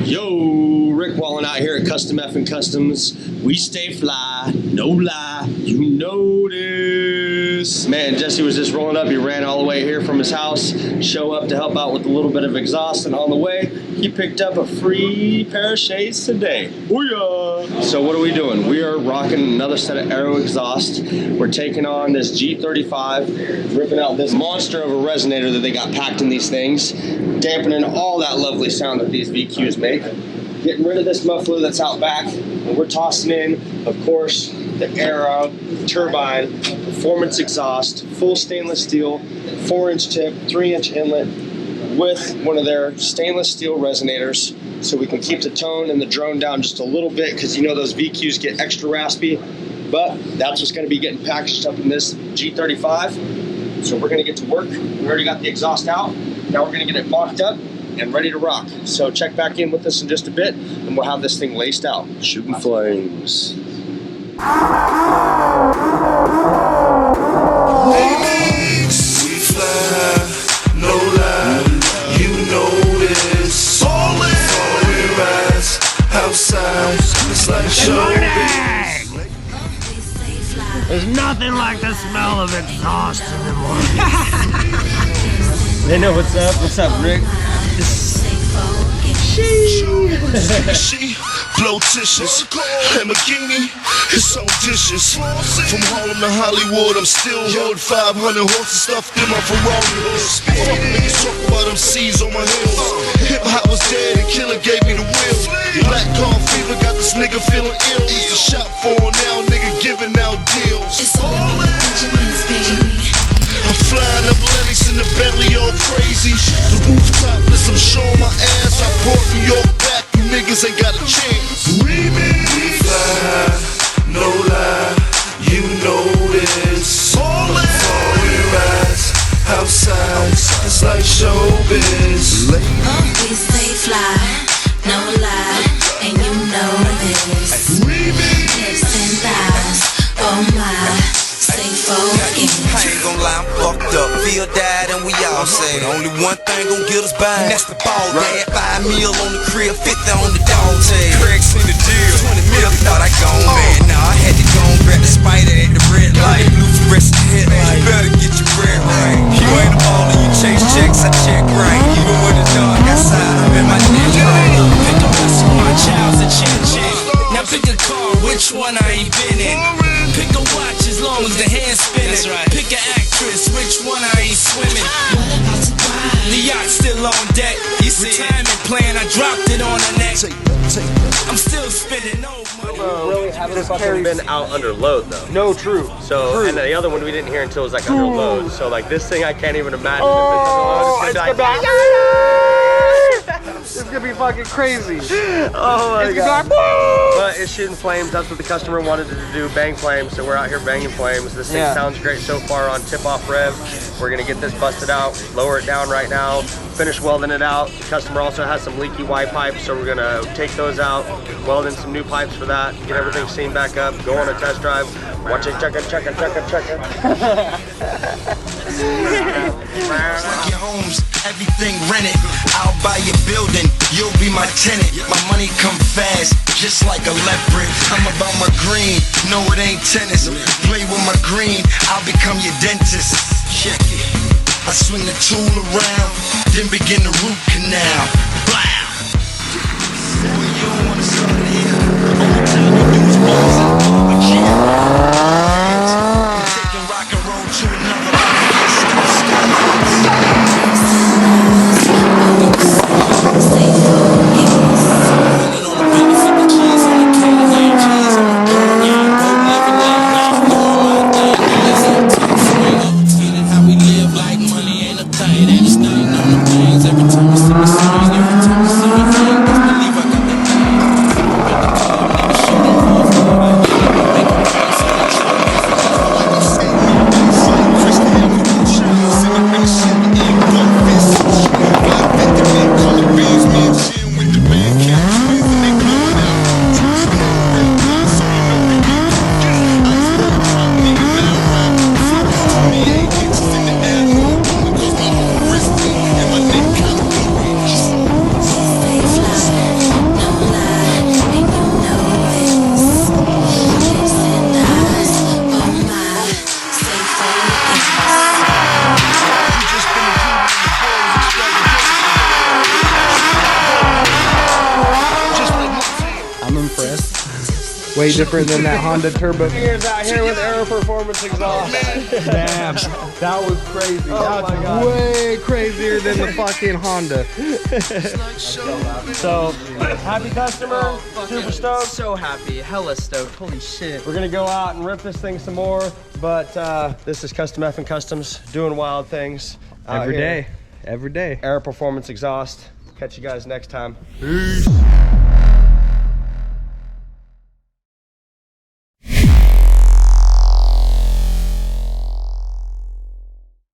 Yo, Rick Wallen out here at Custom Effing Customs. We stay fly, no lie, you know this. Man, Jesse was just rolling up. He ran all the way here from his house, show up to help out with a little bit of exhaust, and on the way, he picked up a free pair of shades today. Booyah! So what are we doing? We are rocking another set of Aero Exhaust. We're taking on this G35, ripping out this monster of a resonator that they got packed in these things, dampening all that lovely sound that these VQs make, getting rid of this muffler that's out back, and we're tossing in, of course, the Aero Turbine Performance Exhaust, full stainless steel, 4-inch tip, 3-inch inlet, with one of their stainless steel resonators, so we can keep the tone and the drone down just a little bit, because you know those VQs get extra raspy, but that's what's going to be getting packaged up in this G35. So we're going to get to work. We already got the exhaust out. Now we're going to get it mocked up and ready to rock. So check back in with us in just a bit, and we'll have this thing laced out. Shooting flames. No lie, you know this. Falling rise outside. It's like showbiz. There's nothing like the smell of exhaust in the morning. They know what's up. What's up, Rick? She flotitious, Lamborghini, it's so dishes. From Harlem to Hollywood, I'm still hood. 500 horses stuffed in my Ferrari. Fuck niggas talk about them C's on my heels. Hip hop was dead and Killer gave me the wheel. Black car fever got this nigga feeling ill. He's a shop for now, nigga giving out deals. I'm flying up Lennox in the Bentley all crazy. The rooftop list, I'm showing my ass. I brought New York back, you niggas ain't got a chance. We fly, no lie, you know this. Falling rise outside, it's like showbiz. We stay fly, no lie, and you know this. Lips and thighs, oh my. I ain't gon' lie, I'm fucked up. Feel died and we all say only one thing gon' get us by, and that's the ball game. 5 mil on the crib, 50 on the dog tag. Craig seen the deal, 20 mil, thought I gone man. Nah, I had to go and grab the spider at the red light. Blue fluorescent headlight, you better get your bread right. You ain't a baller, you chase checks, I check right. Even when it's dark outside, I'm in my neck right. Pick up this for my child's a chin-chin. Now pick a car, which one I ain't been in. Pick a watch as long as the hand's spinning. Right. Pick an actress, which one I ain't swimming. The yacht's still on deck. You see retirement plan, I dropped it on the neck. I'm still spending no money. Really haven't fucking been out under load though. No, true. So, and the other one we didn't hear until it was like under load. So like this thing I can't even imagine oh, if it's under load. It's gonna be fucking crazy. Oh my god. But it's shooting flames. That's what the customer wanted to do, bang flames. So we're out here banging flames. This thing sounds great so far on tip-off rev. We're gonna get this busted out, lower it down right now, finish welding it out. The customer also has some leaky Y pipes, so we're gonna take those out, weld in some new pipes for that, get everything seamed back up, go on a test drive, watch it, check it. Like your homes, everything rented. I'll buy your building, you'll be my tenant. My money come fast, just like electric. I'm about my green, no it ain't tennis. Play with my green, I'll become your dentist. Check it. I swing the tool around, then begin the root canal. Blah! Boy, you don't wanna start here. Only time you do is balls and but yeah. Taking rock and roll to another level. Way different than that Honda Turbo. Fingers out here with Aero Performance Exhaust. Damn, that was crazy. That's way crazier than the fucking Honda. So, happy customer, super stoked. So happy, hella stoked. Holy shit. We're gonna go out and rip this thing some more, but this is Custom F and Customs doing wild things out Every here. day, every day. Aero Performance Exhaust. Catch you guys next time. Peace.